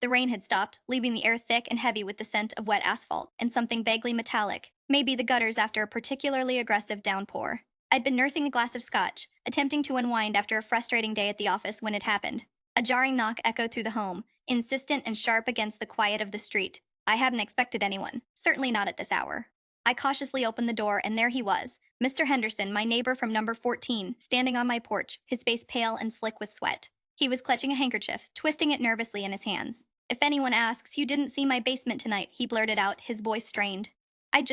The rain had stopped, leaving the air thick and heavy with the scent of wet asphalt and something vaguely metallic, maybe the gutters after a particularly aggressive downpour. I'd been nursing a glass of scotch, attempting to unwind after a frustrating day at the office when it happened. A jarring knock echoed through the home, insistent and sharp against the quiet of the street. I hadn't expected anyone, certainly not at this hour. I cautiously opened the door, and there he was, Mr. Henderson, my neighbor from number 14, standing on my porch, his face pale and slick with sweat. He was clutching a handkerchief, twisting it nervously in his hands. If anyone asks, you didn't see my basement tonight, he blurted out, his voice strained. I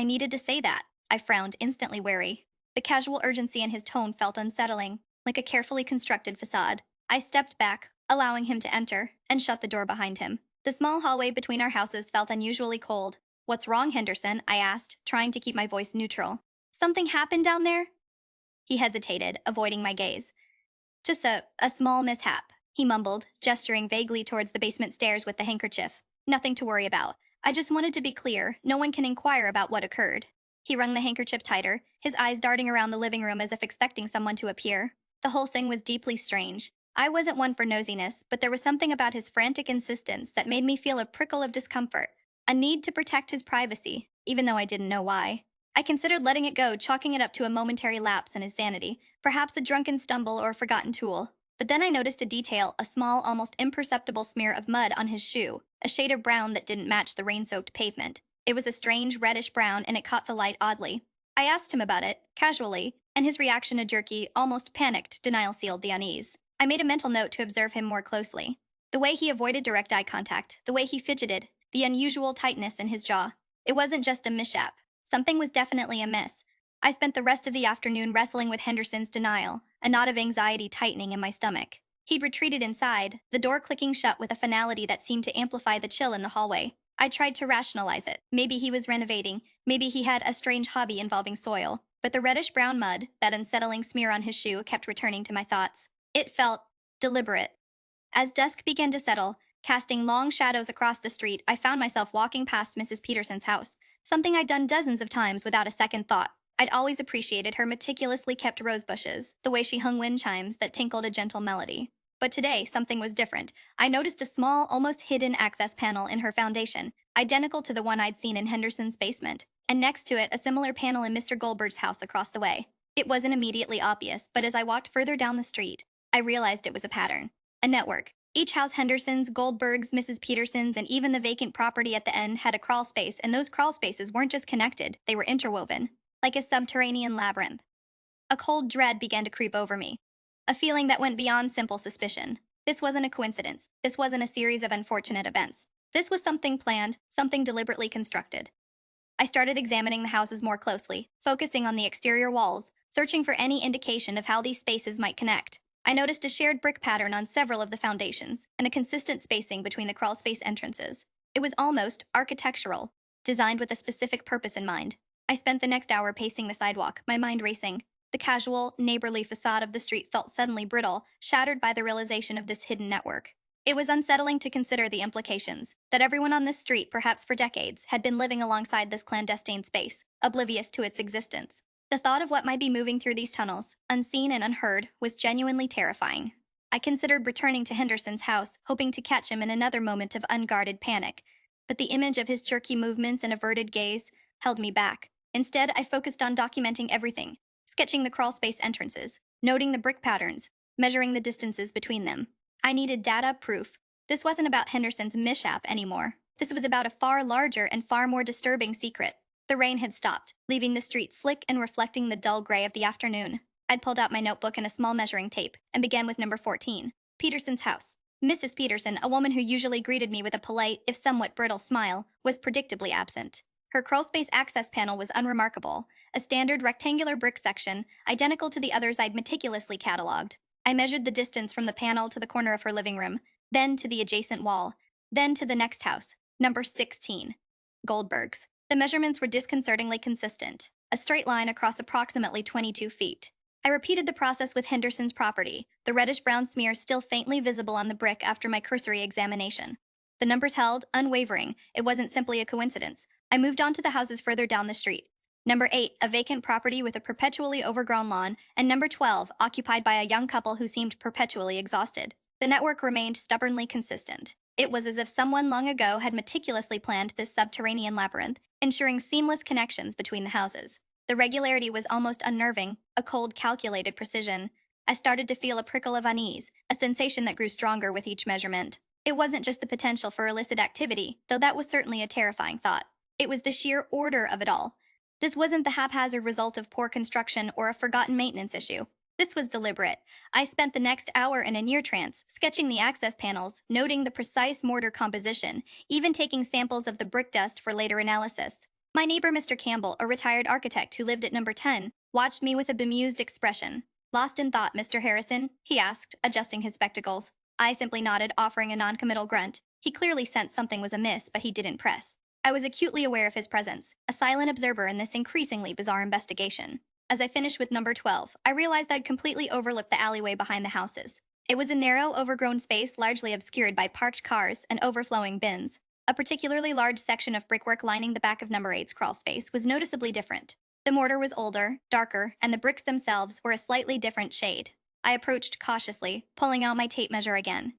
needed to say that. I frowned, instantly wary. The casual urgency in his tone felt unsettling, like a carefully constructed facade. I stepped back, allowing him to enter, and shut the door behind him. The small hallway between our houses felt unusually cold. What's wrong, Henderson? I asked, trying to keep my voice neutral. Something happened down there? He hesitated, avoiding my gaze. Just a small mishap, he mumbled, gesturing vaguely towards the basement stairs with the handkerchief. Nothing to worry about. I just wanted to be clear. No one can inquire about what occurred. He wrung the handkerchief tighter, his eyes darting around the living room as if expecting someone to appear. The whole thing was deeply strange. I wasn't one for nosiness, but there was something about his frantic insistence that made me feel a prickle of discomfort, a need to protect his privacy, even though I didn't know why. I considered letting it go, chalking it up to a momentary lapse in his sanity, perhaps a drunken stumble or a forgotten tool. But then I noticed a detail, a small, almost imperceptible smear of mud on his shoe, a shade of brown that didn't match the rain-soaked pavement. It was a strange reddish brown, and it caught the light oddly. I asked him about it, casually, and his reaction, a jerky, almost panicked denial, sealed the unease. I made a mental note to observe him more closely. The way he avoided direct eye contact, the way he fidgeted, the unusual tightness in his jaw. It wasn't just a mishap. Something was definitely amiss. I spent the rest of the afternoon wrestling with Henderson's denial, a knot of anxiety tightening in my stomach. He'd retreated inside, the door clicking shut with a finality that seemed to amplify the chill in the hallway. I tried to rationalize it. Maybe he was renovating, maybe he had a strange hobby involving soil. But the reddish-brown mud, that unsettling smear on his shoe, kept returning to my thoughts. It felt deliberate. As dusk began to settle, casting long shadows across the street, I found myself walking past Mrs. Peterson's house, something I'd done dozens of times without a second thought. I'd always appreciated her meticulously kept rose bushes, the way she hung wind chimes that tinkled a gentle melody. But today, something was different. I noticed a small, almost hidden access panel in her foundation, identical to the one I'd seen in Henderson's basement, and next to it, a similar panel in Mr. Goldberg's house across the way. It wasn't immediately obvious, but as I walked further down the street, I realized it was a pattern, a network. Each house, Henderson's, Goldberg's, Mrs. Peterson's, and even the vacant property at the end, had a crawl space, and those crawl spaces weren't just connected, they were interwoven, like a subterranean labyrinth. A cold dread began to creep over me, a feeling that went beyond simple suspicion. This wasn't a coincidence. This wasn't a series of unfortunate events. This was something planned, something deliberately constructed. I started examining the houses more closely, focusing on the exterior walls, searching for any indication of how these spaces might connect. I noticed a shared brick pattern on several of the foundations, and a consistent spacing between the crawlspace entrances. It was almost architectural, designed with a specific purpose in mind. I spent the next hour pacing the sidewalk, my mind racing. The casual, neighborly facade of the street felt suddenly brittle, shattered by the realization of this hidden network. It was unsettling to consider the implications, that everyone on this street, perhaps for decades, had been living alongside this clandestine space, oblivious to its existence. The thought of what might be moving through these tunnels, unseen and unheard, was genuinely terrifying. I considered returning to Henderson's house, hoping to catch him in another moment of unguarded panic, but the image of his jerky movements and averted gaze held me back. Instead, I focused on documenting everything, sketching the crawlspace entrances, noting the brick patterns, measuring the distances between them. I needed data, proof. This wasn't about Henderson's mishap anymore. This was about a far larger and far more disturbing secret. The rain had stopped, leaving the street slick and reflecting the dull gray of the afternoon. I'd pulled out my notebook and a small measuring tape, and began with number 14, Peterson's house. Mrs. Peterson, a woman who usually greeted me with a polite, if somewhat brittle smile, was predictably absent. Her crawlspace access panel was unremarkable, a standard rectangular brick section, identical to the others I'd meticulously catalogued. I measured the distance from the panel to the corner of her living room, then to the adjacent wall, then to the next house, number 16, Goldberg's. The measurements were disconcertingly consistent, a straight line across approximately 22 feet. I repeated the process with Henderson's property, the reddish-brown smear still faintly visible on the brick after my cursory examination. The numbers held, unwavering. It wasn't simply a coincidence. I moved on to the houses further down the street. Number 8, a vacant property with a perpetually overgrown lawn, and number 12, occupied by a young couple who seemed perpetually exhausted. The network remained stubbornly consistent. It was as if someone long ago had meticulously planned this subterranean labyrinth, ensuring seamless connections between the houses. The regularity was almost unnerving, a cold, calculated precision. I started to feel a prickle of unease, a sensation that grew stronger with each measurement. It wasn't just the potential for illicit activity, though that was certainly a terrifying thought. It was the sheer order of it all. This wasn't the haphazard result of poor construction or a forgotten maintenance issue. This was deliberate. I spent the next hour in a near trance, sketching the access panels, noting the precise mortar composition, even taking samples of the brick dust for later analysis. My neighbor, Mr. Campbell, a retired architect who lived at number 10, watched me with a bemused expression. Lost in thought, Mr. Harrison? He asked, adjusting his spectacles. I simply nodded, offering a noncommittal grunt. He clearly sensed something was amiss, but he didn't press. I was acutely aware of his presence, a silent observer in this increasingly bizarre investigation. As I finished with number 12, I realized I'd completely overlooked the alleyway behind the houses. It was a narrow, overgrown space largely obscured by parked cars and overflowing bins. A particularly large section of brickwork lining the back of number 8's crawl space was noticeably different. The mortar was older, darker, and the bricks themselves were a slightly different shade. I approached cautiously, pulling out my tape measure again.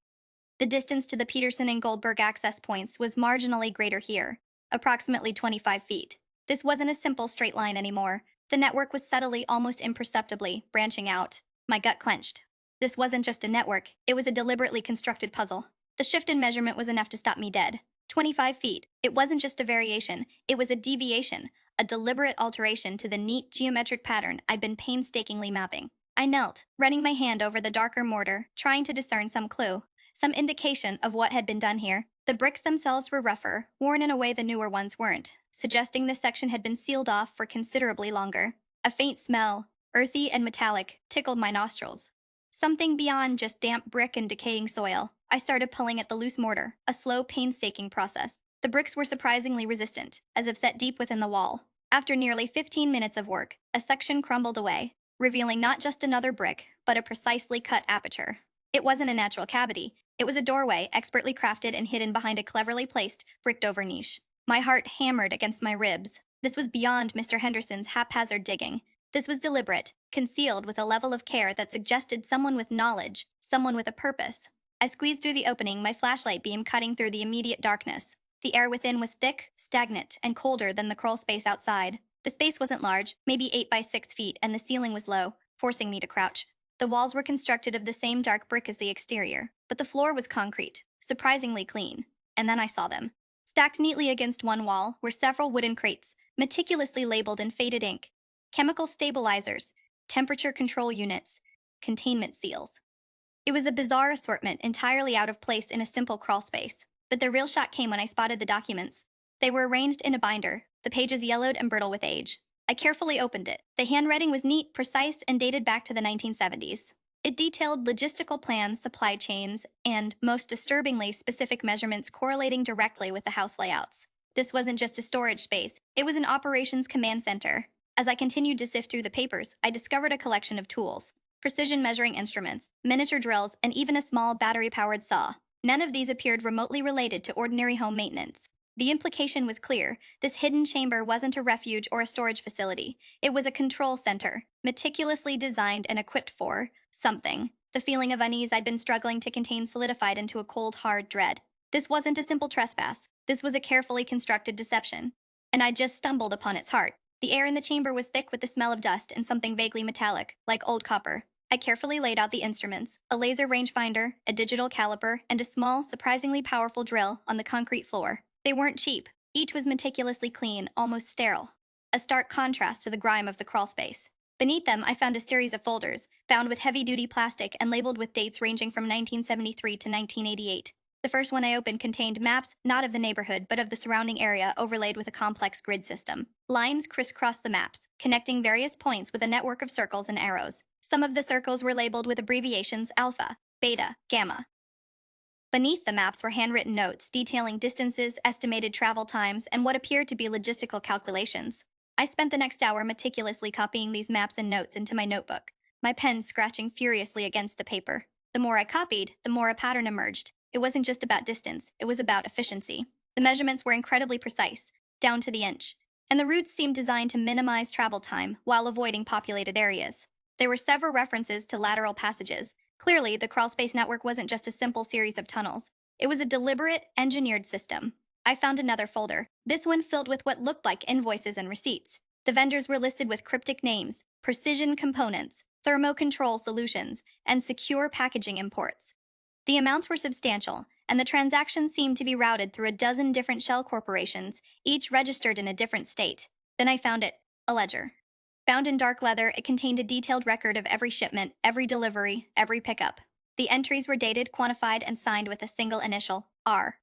The distance to the Peterson and Goldberg access points was marginally greater here, approximately 25 feet. This wasn't a simple straight line anymore. The network was subtly, almost imperceptibly, branching out. My gut clenched. This wasn't just a network, it was a deliberately constructed puzzle. The shift in measurement was enough to stop me dead. 25 feet. It wasn't just a variation, it was a deviation, a deliberate alteration to the neat geometric pattern I'd been painstakingly mapping. I knelt, running my hand over the darker mortar, trying to discern some clue, some indication of what had been done here. The bricks themselves were rougher, worn in a way the newer ones weren't, suggesting this section had been sealed off for considerably longer. A faint smell, earthy and metallic, tickled my nostrils. Something beyond just damp brick and decaying soil. I started pulling at the loose mortar, a slow, painstaking process. The bricks were surprisingly resistant, as if set deep within the wall. After nearly 15 minutes of work, a section crumbled away, revealing not just another brick, but a precisely cut aperture. It wasn't a natural cavity. It was a doorway, expertly crafted and hidden behind a cleverly placed, bricked-over niche. My heart hammered against my ribs. This was beyond Mr. Henderson's haphazard digging. This was deliberate, concealed with a level of care that suggested someone with knowledge, someone with a purpose. I squeezed through the opening, my flashlight beam cutting through the immediate darkness. The air within was thick, stagnant, and colder than the crawl space outside. The space wasn't large, maybe 8 by 6 feet, and the ceiling was low, forcing me to crouch. The walls were constructed of the same dark brick as the exterior, but the floor was concrete, surprisingly clean. And then I saw them. Stacked neatly against one wall were several wooden crates, meticulously labeled in faded ink. Chemical stabilizers, temperature control units, containment seals. It was a bizarre assortment entirely out of place in a simple crawl space. But the real shock came when I spotted the documents. They were arranged in a binder, the pages yellowed and brittle with age. I carefully opened it. The handwriting was neat, precise, and dated back to the 1970s. It detailed logistical plans, supply chains, and, most disturbingly, specific measurements correlating directly with the house layouts. This wasn't just a storage space, it was an operations command center. As I continued to sift through the papers, I discovered a collection of tools: precision measuring instruments, miniature drills, and even a small battery-powered saw. None of these appeared remotely related to ordinary home maintenance. The implication was clear. This hidden chamber wasn't a refuge or a storage facility. It was a control center, meticulously designed and equipped for something. The feeling of unease I'd been struggling to contain solidified into a cold, hard dread. This wasn't a simple trespass. This was a carefully constructed deception. And I'd just stumbled upon its heart. The air in the chamber was thick with the smell of dust and something vaguely metallic, like old copper. I carefully laid out the instruments, a laser rangefinder, a digital caliper, and a small, surprisingly powerful drill on the concrete floor. They weren't cheap. Each was meticulously clean, almost sterile, a stark contrast to the grime of the crawl space. Beneath them, I found a series of folders, bound with heavy-duty plastic and labeled with dates ranging from 1973 to 1988. The first one I opened contained maps, not of the neighborhood, but of the surrounding area, overlaid with a complex grid system. Lines crisscrossed the maps, connecting various points with a network of circles and arrows. Some of the circles were labeled with abbreviations alpha, beta, gamma. Beneath the maps were handwritten notes detailing distances, estimated travel times, and what appeared to be logistical calculations. I spent the next hour meticulously copying these maps and notes into my notebook, my pen scratching furiously against the paper. The more I copied, the more a pattern emerged. It wasn't just about distance, it was about efficiency. The measurements were incredibly precise, down to the inch, and the routes seemed designed to minimize travel time while avoiding populated areas. There were several references to lateral passages. Clearly, the crawlspace network wasn't just a simple series of tunnels. It was a deliberate, engineered system. I found another folder, this one filled with what looked like invoices and receipts. The vendors were listed with cryptic names: Precision Components, Thermocontrol Solutions, and Secure Packaging Imports. The amounts were substantial, and the transactions seemed to be routed through a dozen different shell corporations, each registered in a different state. Then I found it: a ledger. Bound in dark leather, it contained a detailed record of every shipment, every delivery, every pickup. The entries were dated, quantified, and signed with a single initial: R.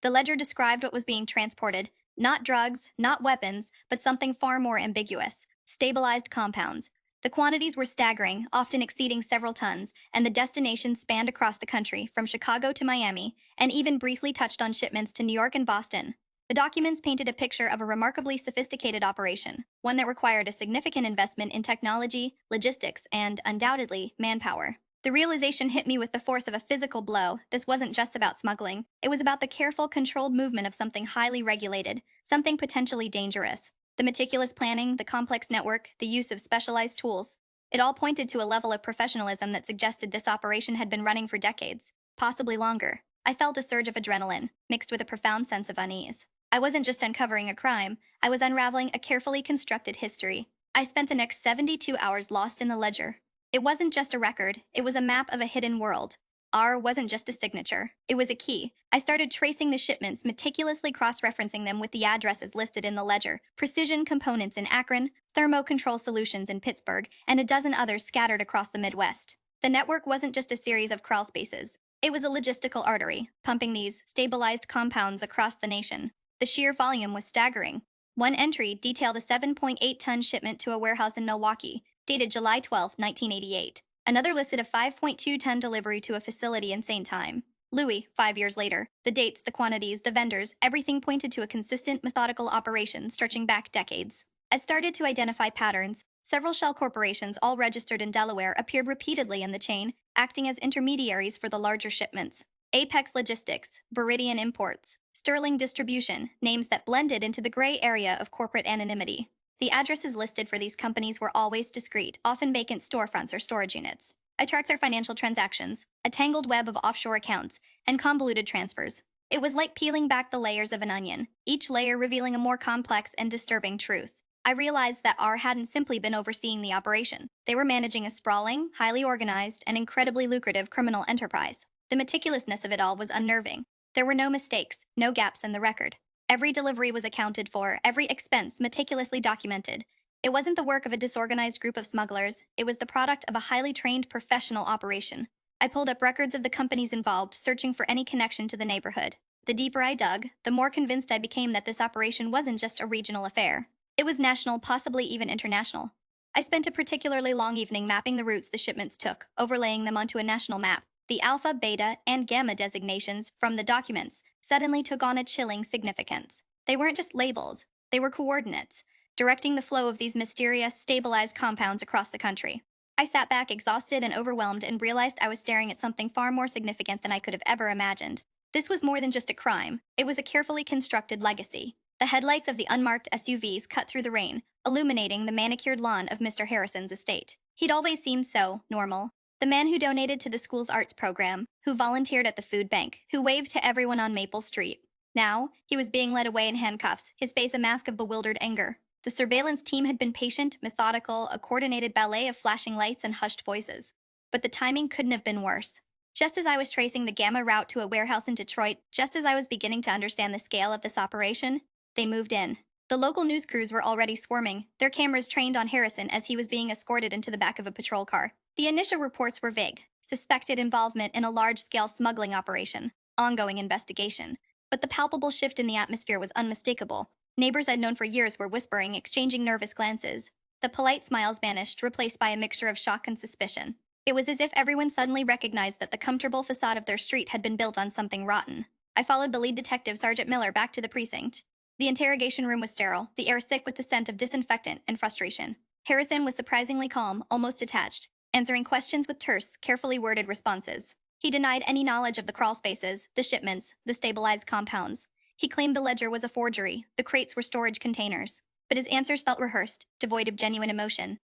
The ledger described what was being transported: not drugs, not weapons, but something far more ambiguous: stabilized compounds. The quantities were staggering, often exceeding several tons, and the destinations spanned across the country, from Chicago to Miami, and even briefly touched on shipments to New York and Boston. The documents painted a picture of a remarkably sophisticated operation, one that required a significant investment in technology, logistics, and, undoubtedly, manpower. The realization hit me with the force of a physical blow. This wasn't just about smuggling, it was about the careful, controlled movement of something highly regulated, something potentially dangerous. The meticulous planning, the complex network, the use of specialized tools. It all pointed to a level of professionalism that suggested this operation had been running for decades, possibly longer. I felt a surge of adrenaline, mixed with a profound sense of unease. I wasn't just uncovering a crime, I was unraveling a carefully constructed history. I spent the next 72 hours lost in the ledger. It wasn't just a record, it was a map of a hidden world. R wasn't just a signature, it was a key. I started tracing the shipments, meticulously cross referencing them with the addresses listed in the ledger: Precision Components in Akron, Thermocontrol Solutions in Pittsburgh, and a dozen others scattered across the Midwest. The network wasn't just a series of crawl spaces, it was a logistical artery, pumping these stabilized compounds across the nation. The sheer volume was staggering. One entry detailed a 7.8-ton shipment to a warehouse in Milwaukee, dated July 12, 1988. Another listed a 5.2-ton delivery to a facility in St. Time, Louis, 5 years later. The dates, the quantities, the vendors, everything pointed to a consistent, methodical operation stretching back decades. I started to identify patterns. Several shell corporations, all registered in Delaware, appeared repeatedly in the chain, acting as intermediaries for the larger shipments. Apex Logistics, Viridian Imports, Sterling Distribution, names that blended into the gray area of corporate anonymity. The addresses listed for these companies were always discreet, often vacant storefronts or storage units. I tracked their financial transactions, a tangled web of offshore accounts, and convoluted transfers. It was like peeling back the layers of an onion, each layer revealing a more complex and disturbing truth. I realized that R hadn't simply been overseeing the operation. They were managing a sprawling, highly organized, and incredibly lucrative criminal enterprise. The meticulousness of it all was unnerving. There were no mistakes, no gaps in the record. Every delivery was accounted for, every expense meticulously documented. It wasn't the work of a disorganized group of smugglers, it was the product of a highly trained professional operation. I pulled up records of the companies involved, searching for any connection to the neighborhood. The deeper I dug, the more convinced I became that this operation wasn't just a regional affair. It was national, possibly even international. I spent a particularly long evening mapping the routes the shipments took, overlaying them onto a national map. The alpha, beta, and gamma designations from the documents suddenly took on a chilling significance. They weren't just labels, they were coordinates, directing the flow of these mysterious, stabilized compounds across the country. I sat back, exhausted and overwhelmed, and realized I was staring at something far more significant than I could have ever imagined. This was more than just a crime, it was a carefully constructed legacy. The headlights of the unmarked SUVs cut through the rain, illuminating the manicured lawn of Mr. Harrison's estate. He'd always seemed so normal. The man who donated to the school's arts program, who volunteered at the food bank, who waved to everyone on Maple Street. Now, he was being led away in handcuffs, his face a mask of bewildered anger. The surveillance team had been patient, methodical, a coordinated ballet of flashing lights and hushed voices. But the timing couldn't have been worse. Just as I was tracing the gamma route to a warehouse in Detroit, just as I was beginning to understand the scale of this operation, they moved in. The local news crews were already swarming, their cameras trained on Harrison as he was being escorted into the back of a patrol car. The initial reports were vague: suspected involvement in a large-scale smuggling operation, ongoing investigation. But the palpable shift in the atmosphere was unmistakable. Neighbors I'd known for years were whispering, exchanging nervous glances. The polite smiles vanished, replaced by a mixture of shock and suspicion. It was as if everyone suddenly recognized that the comfortable facade of their street had been built on something rotten. I followed the lead detective, Sergeant Miller, back to the precinct. The interrogation room was sterile, the air thick with the scent of disinfectant and frustration. Harrison was surprisingly calm, almost detached, answering questions with terse, carefully worded responses. He denied any knowledge of the crawl spaces, the shipments, the stabilized compounds. He claimed the ledger was a forgery, the crates were storage containers. But his answers felt rehearsed, devoid of genuine emotion.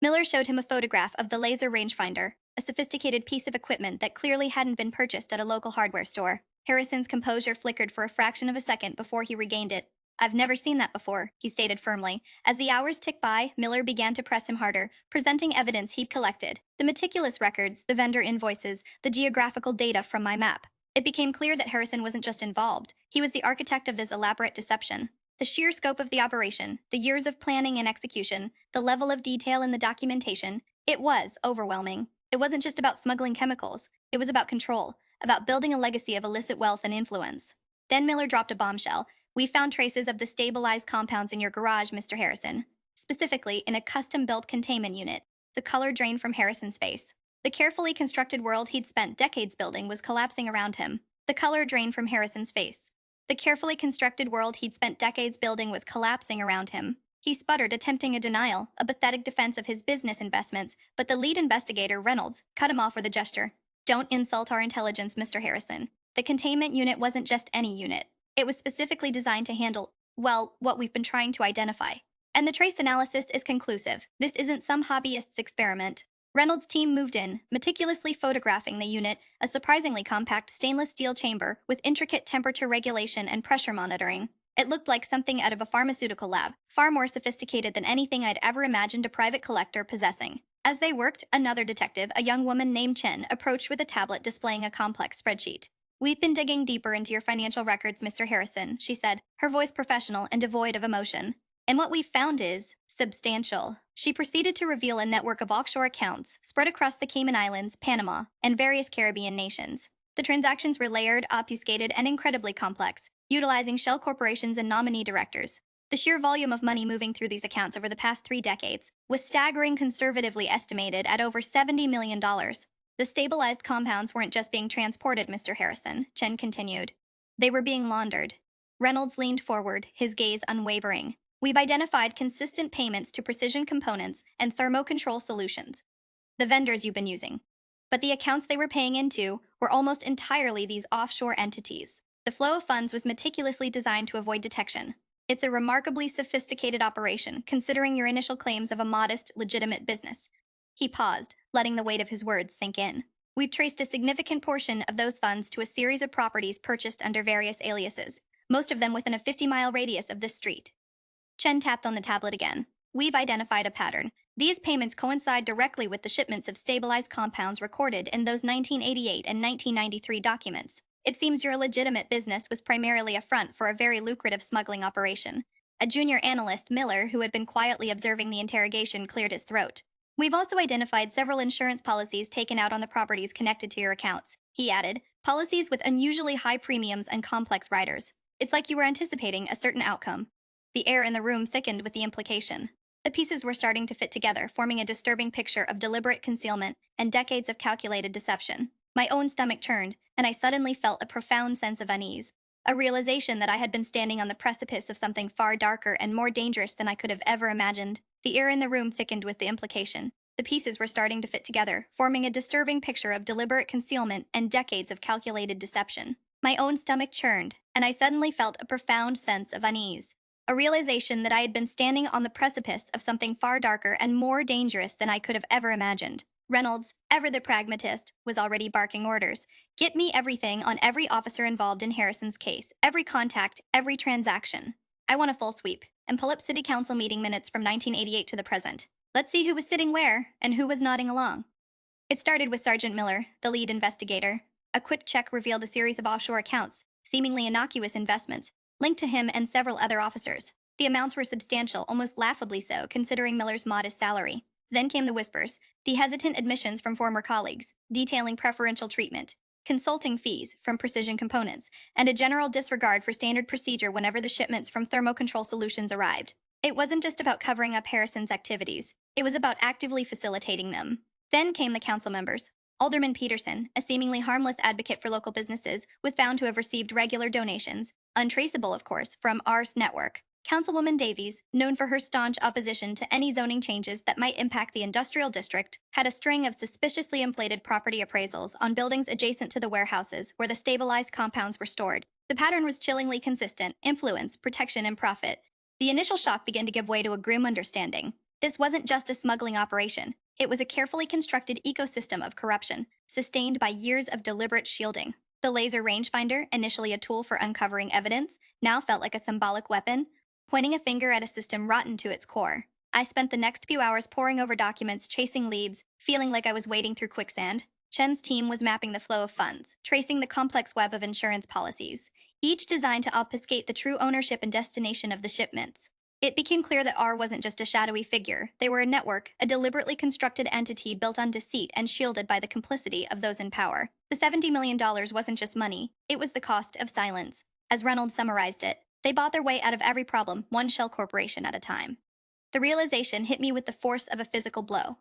Miller showed him a photograph of the laser rangefinder, a sophisticated piece of equipment that clearly hadn't been purchased at a local hardware store. Harrison's composure flickered for a fraction of a second before he regained it. I've never seen that before, he stated firmly. As the hours ticked by, Miller began to press him harder, presenting evidence he'd collected: the meticulous records, the vendor invoices, the geographical data from my map. It became clear that Harrison wasn't just involved, he was the architect of this elaborate deception. The sheer scope of the operation, the years of planning and execution, the level of detail in the documentation, it was overwhelming. It wasn't just about smuggling chemicals, it was about control, about building a legacy of illicit wealth and influence. Then Miller dropped a bombshell. We found traces of the stabilized compounds in your garage, Mr. Harrison, specifically in a custom built containment unit. The color drained from Harrison's face. The carefully constructed world he'd spent decades building was collapsing around him. The color drained from Harrison's face. The carefully constructed world he'd spent decades building was collapsing around him. He sputtered, attempting a denial, a pathetic defense of his business investments, but the lead investigator, Reynolds, cut him off with a gesture. Don't insult our intelligence, Mr. Harrison. The containment unit wasn't just any unit. It was specifically designed to handle, well, what we've been trying to identify. And the trace analysis is conclusive. This isn't some hobbyist's experiment. Reynolds' team moved in, meticulously photographing the unit, a surprisingly compact stainless steel chamber with intricate temperature regulation and pressure monitoring. It looked like something out of a pharmaceutical lab, far more sophisticated than anything I'd ever imagined a private collector possessing. As they worked, another detective, a young woman named Chen, approached with a tablet displaying a complex spreadsheet. We've been digging deeper into your financial records, Mr. Harrison, she said, her voice professional and devoid of emotion. And what we've found is substantial. She proceeded to reveal a network of offshore accounts spread across the Cayman Islands, Panama, and various Caribbean nations. The transactions were layered, obfuscated, and incredibly complex, utilizing shell corporations and nominee directors. The sheer volume of money moving through these accounts over the past 3 decades was staggering, conservatively estimated at over $70 million. The stabilized compounds weren't just being transported, Mr. Harrison, Chen continued. They were being laundered. Reynolds leaned forward, his gaze unwavering. We've identified consistent payments to Precision Components and Thermocontrol Solutions, the vendors you've been using. But the accounts they were paying into were almost entirely these offshore entities. The flow of funds was meticulously designed to avoid detection. It's a remarkably sophisticated operation, considering your initial claims of a modest, legitimate business. He paused, letting the weight of his words sink in. We've traced a significant portion of those funds to a series of properties purchased under various aliases, most of them within a 50-mile radius of this street. Chen tapped on the tablet again. We've identified a pattern. These payments coincide directly with the shipments of stabilized compounds recorded in those 1988 and 1993 documents. It seems your legitimate business was primarily a front for a very lucrative smuggling operation. A junior analyst, Miller, who had been quietly observing the interrogation, cleared his throat. We've also identified several insurance policies taken out on the properties connected to your accounts, he added, policies with unusually high premiums and complex riders. It's like you were anticipating a certain outcome. The air in the room thickened with the implication. The pieces were starting to fit together, forming a disturbing picture of deliberate concealment and decades of calculated deception. My own stomach churned, and I suddenly felt a profound sense of unease, a realization that I had been standing on the precipice of something far darker and more dangerous than I could have ever imagined. The air in the room thickened with the implication. The pieces were starting to fit together, forming a disturbing picture of deliberate concealment and decades of calculated deception. My own stomach churned, and I suddenly felt a profound sense of unease. A realization that I had been standing on the precipice of something far darker and more dangerous than I could have ever imagined. Reynolds, ever the pragmatist, was already barking orders. Get me everything on every officer involved in Harrison's case, every contact, every transaction. I want a full sweep, and pull up city council meeting minutes from 1988 to the present. Let's see who was sitting where and who was nodding along. It started with Sergeant Miller, the lead investigator. A quick check revealed a series of offshore accounts, seemingly innocuous investments, linked to him and several other officers. The amounts were substantial, almost laughably so, considering Miller's modest salary. Then came the whispers, the hesitant admissions from former colleagues, detailing preferential treatment, consulting fees from Precision Components, and a general disregard for standard procedure whenever the shipments from Thermocontrol Solutions arrived. It wasn't just about covering up Harrison's activities, it was about actively facilitating them. Then came the council members. Alderman Peterson, a seemingly harmless advocate for local businesses, was found to have received regular donations, untraceable, of course, from Ars Network. Councilwoman Davies, known for her staunch opposition to any zoning changes that might impact the industrial district, had a string of suspiciously inflated property appraisals on buildings adjacent to the warehouses where the stabilized compounds were stored. The pattern was chillingly consistent: influence, protection, and profit. The initial shock began to give way to a grim understanding. This wasn't just a smuggling operation. It was a carefully constructed ecosystem of corruption, sustained by years of deliberate shielding. The laser rangefinder, initially a tool for uncovering evidence, now felt like a symbolic weapon, pointing a finger at a system rotten to its core. I spent the next few hours poring over documents, chasing leads, feeling like I was wading through quicksand. Chen's team was mapping the flow of funds, tracing the complex web of insurance policies, each designed to obfuscate the true ownership and destination of the shipments. It became clear that R wasn't just a shadowy figure. They were a network, a deliberately constructed entity built on deceit and shielded by the complicity of those in power. The $70 million wasn't just money, it was the cost of silence. As Reynolds summarized it, they bought their way out of every problem, one shell corporation at a time. The realization hit me with the force of a physical blow.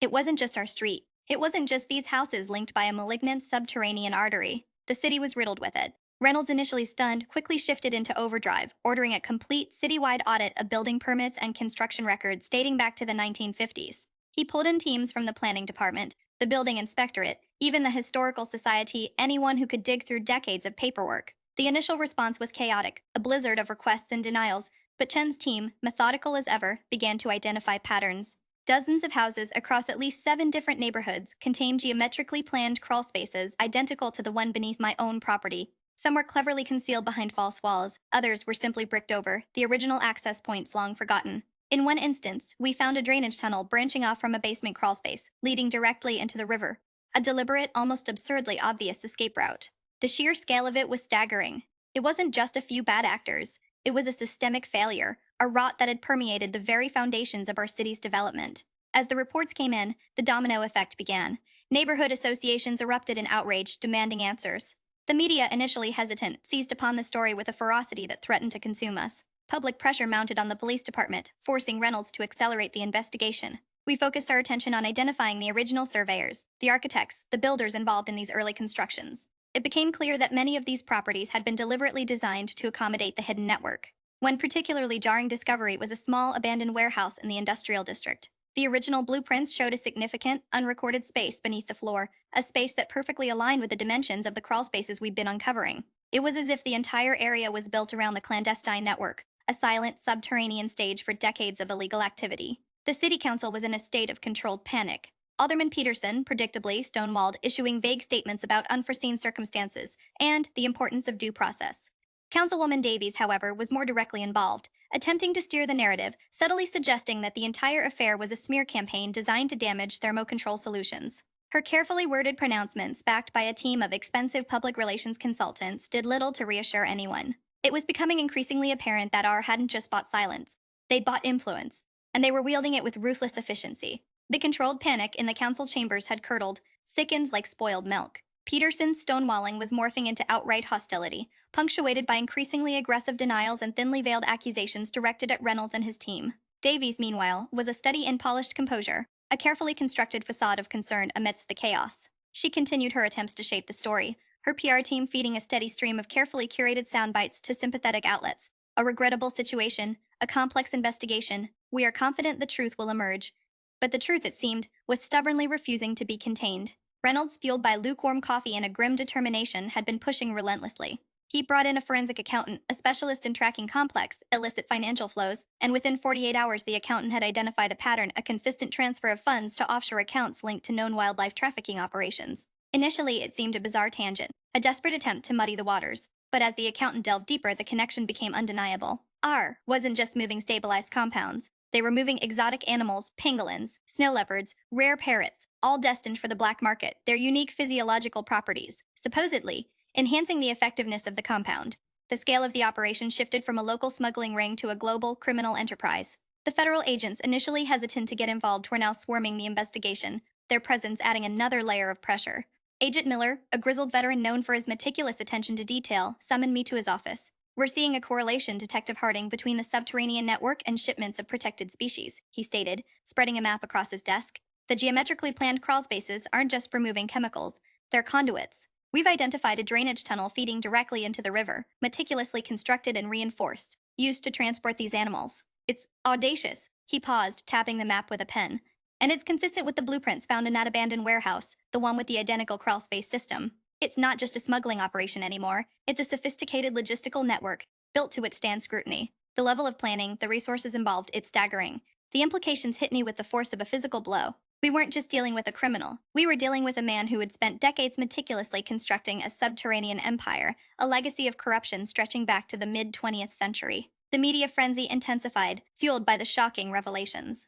It wasn't just our street. It wasn't just these houses linked by a malignant subterranean artery. The city was riddled with it. Reynolds, initially stunned, quickly shifted into overdrive, ordering a complete citywide audit of building permits and construction records dating back to the 1950s. He pulled in teams from the planning department, the building inspectorate, even the historical society, anyone who could dig through decades of paperwork. The initial response was chaotic, a blizzard of requests and denials, but Chen's team, methodical as ever, began to identify patterns. Dozens of houses across at least 7 different neighborhoods contained geometrically planned crawl spaces identical to the one beneath my own property. Some were cleverly concealed behind false walls, others were simply bricked over, the original access points long forgotten. In one instance, we found a drainage tunnel branching off from a basement crawl space, leading directly into the river, a deliberate, almost absurdly obvious escape route. The sheer scale of it was staggering. It wasn't just a few bad actors, it was a systemic failure, a rot that had permeated the very foundations of our city's development. As the reports came in, the domino effect began. Neighborhood associations erupted in outrage, demanding answers. The media, initially hesitant, seized upon the story with a ferocity that threatened to consume us. Public pressure mounted on the police department, forcing Reynolds to accelerate the investigation. We focused our attention on identifying the original surveyors, the architects, the builders involved in these early constructions. It became clear that many of these properties had been deliberately designed to accommodate the hidden network. One particularly jarring discovery was a small abandoned warehouse in the industrial district. The original blueprints showed a significant, unrecorded space beneath the floor, a space that perfectly aligned with the dimensions of the crawl spaces we'd been uncovering. It was as if the entire area was built around the clandestine network, a silent, subterranean stage for decades of illegal activity. The city council was in a state of controlled panic. Alderman Peterson, predictably, stonewalled, issuing vague statements about unforeseen circumstances and the importance of due process. Councilwoman Davies, however, was more directly involved, attempting to steer the narrative, subtly suggesting that the entire affair was a smear campaign designed to damage thermocontrol solutions. Her carefully worded pronouncements, backed by a team of expensive public relations consultants, did little to reassure anyone. It was becoming increasingly apparent that R hadn't just bought silence, they'd bought influence, and they were wielding it with ruthless efficiency. The controlled panic in the council chambers had curdled, thickened like spoiled milk. Peterson's stonewalling was morphing into outright hostility, punctuated by increasingly aggressive denials and thinly veiled accusations directed at Reynolds and his team. Davies, meanwhile, was a study in polished composure, a carefully constructed facade of concern amidst the chaos. She continued her attempts to shape the story, her PR team feeding a steady stream of carefully curated sound bites to sympathetic outlets. A regrettable situation, a complex investigation. We are confident the truth will emerge. But the truth, it seemed, was stubbornly refusing to be contained. Reynolds, fueled by lukewarm coffee and a grim determination, had been pushing relentlessly. He brought in a forensic accountant, a specialist in tracking complex, illicit financial flows, and within 48 hours the accountant had identified a pattern, a consistent transfer of funds to offshore accounts linked to known wildlife trafficking operations. Initially, it seemed a bizarre tangent, a desperate attempt to muddy the waters, but as the accountant delved deeper, the connection became undeniable. R wasn't just moving stabilized compounds. They were moving exotic animals, pangolins, snow leopards, rare parrots, all destined for the black market, their unique physiological properties, supposedly, enhancing the effectiveness of the compound. The scale of the operation shifted from a local smuggling ring to a global criminal enterprise. The federal agents, initially hesitant to get involved, were now swarming the investigation, their presence adding another layer of pressure. Agent Miller, a grizzled veteran known for his meticulous attention to detail, summoned me to his office. "We're seeing a correlation, Detective Harding, between the subterranean network and shipments of protected species," he stated, spreading a map across his desk. "The geometrically planned crawl spaces aren't just for moving chemicals, they're conduits. We've identified a drainage tunnel feeding directly into the river, meticulously constructed and reinforced, used to transport these animals. It's audacious." He paused, tapping the map with a pen. "And it's consistent with the blueprints found in that abandoned warehouse, the one with the identical crawl space system. It's not just a smuggling operation anymore, it's a sophisticated logistical network, built to withstand scrutiny. The level of planning, the resources involved, it's staggering. The implications hit me with the force of a physical blow. We weren't just dealing with a criminal, we were dealing with a man who had spent decades meticulously constructing a subterranean empire, a legacy of corruption stretching back to the mid 20th century. The media frenzy intensified, fueled by the shocking revelations.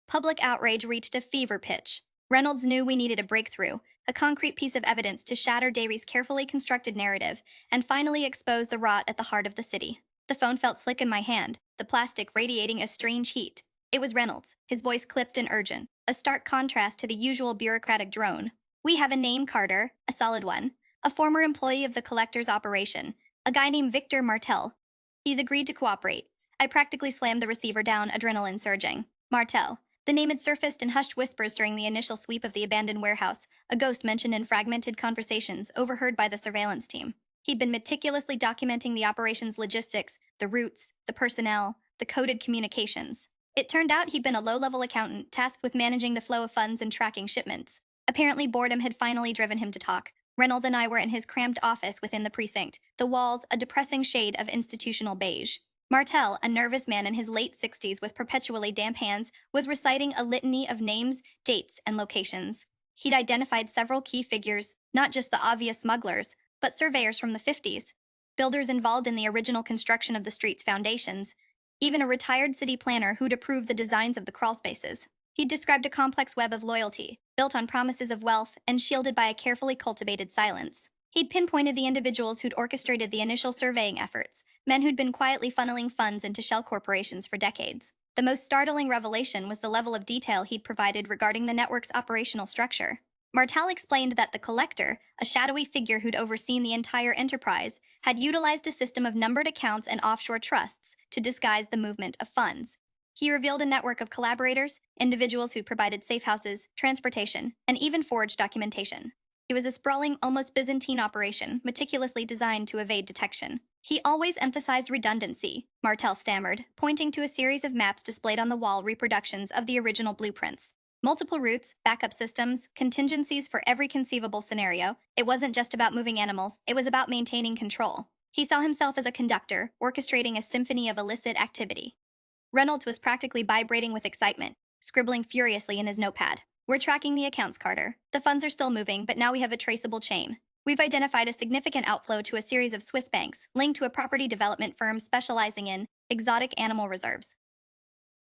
Public outrage reached a fever pitch. Reynolds knew we needed a breakthrough, a concrete piece of evidence to shatter Davies' carefully constructed narrative and finally expose the rot at the heart of the city. The phone felt slick in my hand, the plastic radiating a strange heat. It was Reynolds, his voice clipped and urgent, a stark contrast to the usual bureaucratic drone. We have a name, Carter, a solid one. A former employee of the collector's operation, a guy named Victor Martel. He's agreed to cooperate. I practically slammed the receiver down, adrenaline surging. Martel. The name had surfaced in hushed whispers during the initial sweep of the abandoned warehouse, a ghost mentioned in fragmented conversations overheard by the surveillance team. He'd been meticulously documenting the operation's logistics, the routes, the personnel, the coded communications. It turned out he'd been a low-level accountant tasked with managing the flow of funds and tracking shipments. Apparently, boredom had finally driven him to talk. Reynolds and I were in his cramped office within the precinct, the walls a depressing shade of institutional beige. Martel, a nervous man in his late 60s with perpetually damp hands, was reciting a litany of names, dates, and locations. He'd identified several key figures, not just the obvious smugglers, but surveyors from the 50s, builders involved in the original construction of the street's foundations, even a retired city planner who'd approved the designs of the crawl spaces. He'd described a complex web of loyalty, built on promises of wealth and shielded by a carefully cultivated silence. He'd pinpointed the individuals who'd orchestrated the initial surveying efforts, men who'd been quietly funneling funds into shell corporations for decades. The most startling revelation was the level of detail he'd provided regarding the network's operational structure. Martel explained that the collector, a shadowy figure who'd overseen the entire enterprise, had utilized a system of numbered accounts and offshore trusts to disguise the movement of funds. He revealed a network of collaborators, individuals who provided safe houses, transportation, and even forged documentation. It was a sprawling, almost Byzantine operation, meticulously designed to evade detection. He always emphasized redundancy, Martel stammered, pointing to a series of maps displayed on the wall, reproductions of the original blueprints. Multiple routes, backup systems, contingencies for every conceivable scenario. It wasn't just about moving animals, it was about maintaining control. He saw himself as a conductor, orchestrating a symphony of illicit activity. Reynolds was practically vibrating with excitement, scribbling furiously in his notepad. We're tracking the accounts, Carter. The funds are still moving, but now we have a traceable chain. We've identified a significant outflow to a series of Swiss banks, linked to a property development firm specializing in exotic animal reserves.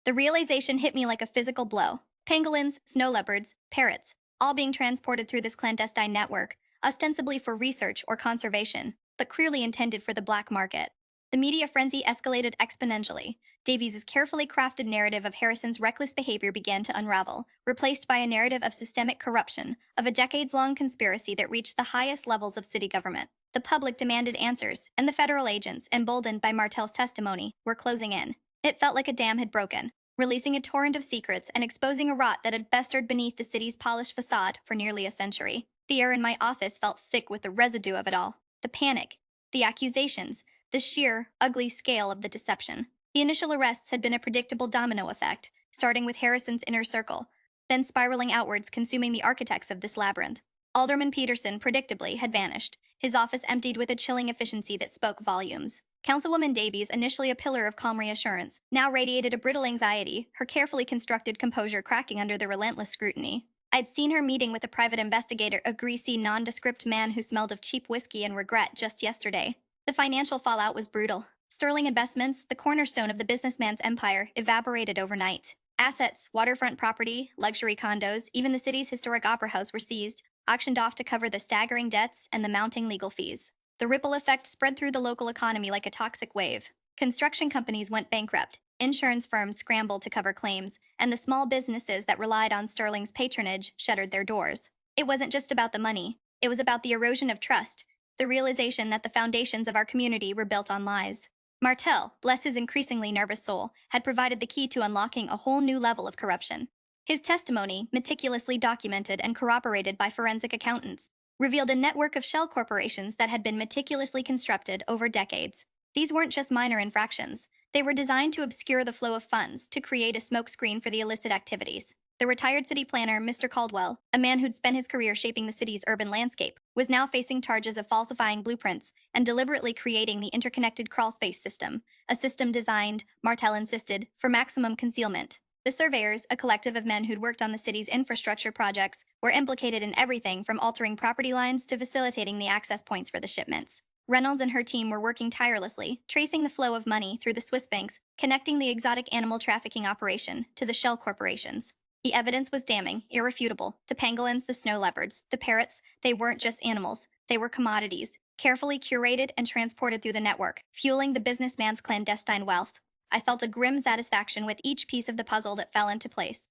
The realization hit me like a physical blow. Pangolins, snow leopards, parrots, all being transported through this clandestine network, ostensibly for research or conservation, but clearly intended for the black market. The media frenzy escalated exponentially. Davies' carefully crafted narrative of Harrison's reckless behavior began to unravel, replaced by a narrative of systemic corruption, of a decades-long conspiracy that reached the highest levels of city government. The public demanded answers, and the federal agents, emboldened by Martel's testimony, were closing in. It felt like a dam had broken, releasing a torrent of secrets and exposing a rot that had festered beneath the city's polished facade for nearly a century. The air in my office felt thick with the residue of it all. The panic, the accusations, the sheer, ugly scale of the deception. The initial arrests had been a predictable domino effect, starting with Harrison's inner circle, then spiraling outwards, consuming the architects of this labyrinth. Alderman Peterson, predictably, had vanished, his office emptied with a chilling efficiency that spoke volumes. Councilwoman Davies, initially a pillar of calm reassurance, now radiated a brittle anxiety, her carefully constructed composure cracking under the relentless scrutiny. I'd seen her meeting with a private investigator, a greasy, nondescript man who smelled of cheap whiskey and regret, just yesterday. The financial fallout was brutal. Sterling Investments, the cornerstone of the businessman's empire, evaporated overnight. Assets, waterfront property, luxury condos, even the city's historic opera house were seized, auctioned off to cover the staggering debts and the mounting legal fees. The ripple effect spread through the local economy like a toxic wave. Construction companies went bankrupt, insurance firms scrambled to cover claims, and the small businesses that relied on Sterling's patronage shuttered their doors. It wasn't just about the money, it was about the erosion of trust, the realization that the foundations of our community were built on lies. Martel, bless his increasingly nervous soul, had provided the key to unlocking a whole new level of corruption. His testimony, meticulously documented and corroborated by forensic accountants, revealed a network of shell corporations that had been meticulously constructed over decades. These weren't just minor infractions. They were designed to obscure the flow of funds, to create a smokescreen for the illicit activities. The retired city planner, Mr. Caldwell, a man who'd spent his career shaping the city's urban landscape, was now facing charges of falsifying blueprints and deliberately creating the interconnected crawlspace system, a system designed, Martel insisted, for maximum concealment. The surveyors, a collective of men who'd worked on the city's infrastructure projects, were implicated in everything from altering property lines to facilitating the access points for the shipments. Reynolds and her team were working tirelessly, tracing the flow of money through the Swiss banks, connecting the exotic animal trafficking operation to the shell corporations. The evidence was damning, irrefutable. The pangolins, the snow leopards, the parrots, they weren't just animals, they were commodities, carefully curated and transported through the network, fueling the businessman's clandestine wealth. I felt a grim satisfaction with each piece of the puzzle that fell into place.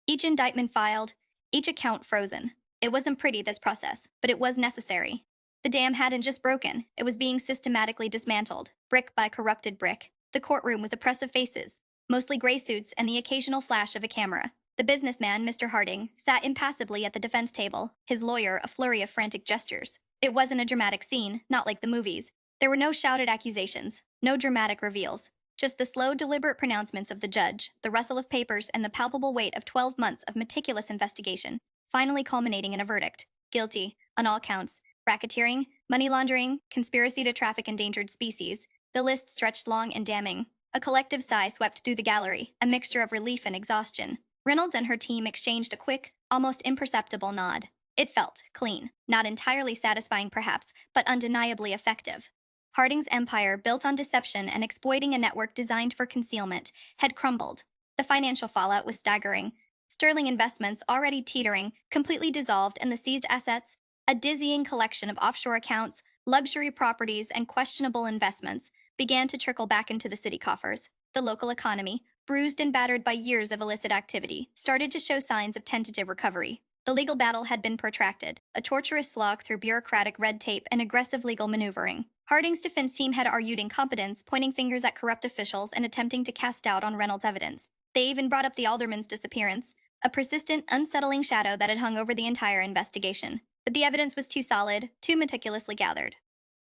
Each indictment filed, each account frozen. It wasn't pretty, this process, but it was necessary. The dam hadn't just broken, it was being systematically dismantled, brick by corrupted brick. The courtroom with oppressive faces, mostly gray suits and the occasional flash of a camera. The businessman, Mr. Harding, sat impassively at the defense table, his lawyer a flurry of frantic gestures. It wasn't a dramatic scene, not like the movies. There were no shouted accusations, no dramatic reveals. Just the slow, deliberate pronouncements of the judge, the rustle of papers, and the palpable weight of 12 months of meticulous investigation, finally culminating in a verdict. Guilty, on all counts. Racketeering, money laundering, conspiracy to traffic endangered species. The list stretched long and damning. A collective sigh swept through the gallery, a mixture of relief and exhaustion. Reynolds and her team exchanged a quick, almost imperceptible nod. It felt clean, not entirely satisfying perhaps, but undeniably effective. Harding's empire, built on deception and exploiting a network designed for concealment, had crumbled. The financial fallout was staggering. Sterling investments already teetering, completely dissolved, and the seized assets, a dizzying collection of offshore accounts, luxury properties, and questionable investments, began to trickle back into the city coffers. The local economy, bruised and battered by years of illicit activity, started to show signs of tentative recovery. The legal battle had been protracted, a torturous slog through bureaucratic red tape and aggressive legal maneuvering. Harding's defense team had argued incompetence, pointing fingers at corrupt officials and attempting to cast doubt on Reynolds' evidence. They even brought up the alderman's disappearance, a persistent, unsettling shadow that had hung over the entire investigation. But the evidence was too solid, too meticulously gathered.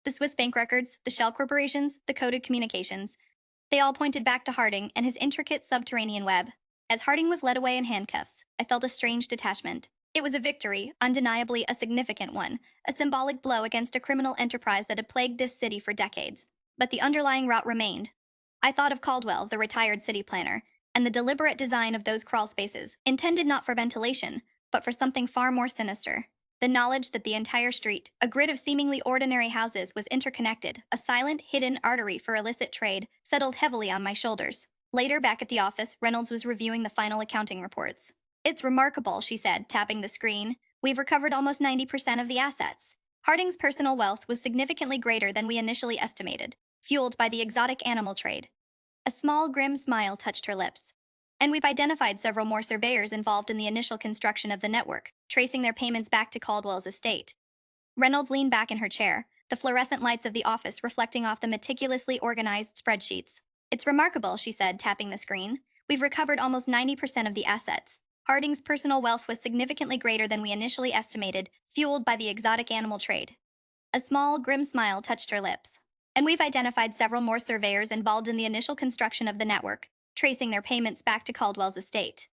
The Swiss bank records, the shell corporations, the coded communications, they all pointed back to Harding and his intricate subterranean web. As Harding was led away in handcuffs, I felt a strange detachment. It was a victory, undeniably a significant one, a symbolic blow against a criminal enterprise that had plagued this city for decades. But the underlying rot remained. I thought of Caldwell, the retired city planner, and the deliberate design of those crawl spaces, intended not for ventilation, but for something far more sinister. The knowledge that the entire street, a grid of seemingly ordinary houses, was interconnected, a silent, hidden artery for illicit trade, settled heavily on my shoulders. Later, back at the office, Reynolds was reviewing the final accounting reports. It's remarkable, she said, tapping the screen. We've recovered almost 90% of the assets. Harding's personal wealth was significantly greater than we initially estimated, fueled by the exotic animal trade. A small, grim smile touched her lips. And we've identified several more surveyors involved in the initial construction of the network, tracing their payments back to Caldwell's estate. Reynolds leaned back in her chair, the fluorescent lights of the office reflecting off the meticulously organized spreadsheets. It's remarkable, she said, tapping the screen. We've recovered almost 90% of the assets. Harding's personal wealth was significantly greater than we initially estimated, fueled by the exotic animal trade. A small, grim smile touched her lips. And we've identified several more surveyors involved in the initial construction of the network, tracing their payments back to Caldwell's estate.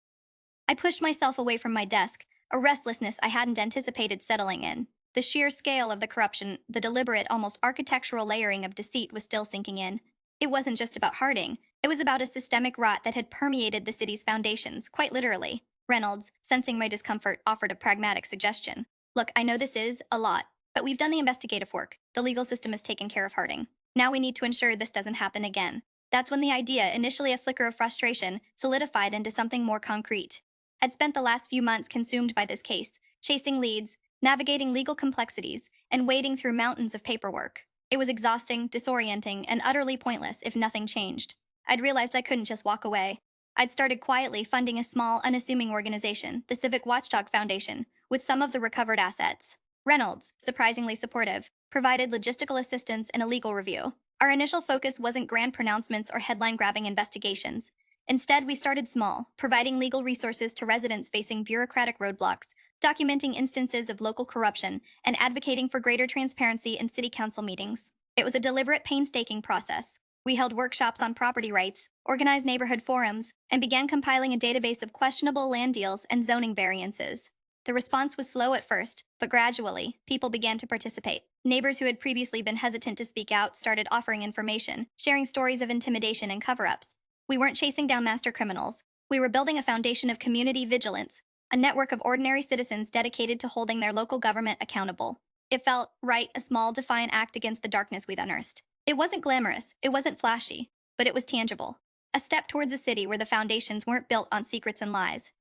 I pushed myself away from my desk, a restlessness I hadn't anticipated settling in. The sheer scale of the corruption, the deliberate, almost architectural layering of deceit was still sinking in. It wasn't just about Harding, it was about a systemic rot that had permeated the city's foundations, quite literally. Reynolds, sensing my discomfort, offered a pragmatic suggestion. Look, I know this is a lot, but we've done the investigative work. The legal system has taken care of Harding. Now we need to ensure this doesn't happen again. That's when the idea, initially a flicker of frustration, solidified into something more concrete. I'd spent the last few months consumed by this case, chasing leads, navigating legal complexities, and wading through mountains of paperwork. It was exhausting, disorienting, and utterly pointless if nothing changed. I'd realized I couldn't just walk away. I'd started quietly funding a small, unassuming organization, the Civic Watchdog Foundation, with some of the recovered assets. Reynolds, surprisingly supportive, provided logistical assistance and a legal review. Our initial focus wasn't grand pronouncements or headline-grabbing investigations. Instead, we started small, providing legal resources to residents facing bureaucratic roadblocks, documenting instances of local corruption, and advocating for greater transparency in city council meetings. It was a deliberate, painstaking process. We held workshops on property rights, organized neighborhood forums, and began compiling a database of questionable land deals and zoning variances. The response was slow at first, but gradually, people began to participate. Neighbors who had previously been hesitant to speak out started offering information, sharing stories of intimidation and cover-ups. We weren't chasing down master criminals. We were building a foundation of community vigilance, a network of ordinary citizens dedicated to holding their local government accountable. It felt right, a small, defiant act against the darkness we'd unearthed. It wasn't glamorous, it wasn't flashy, but it was tangible. A step towards a city where the foundations weren't built on secrets and lies,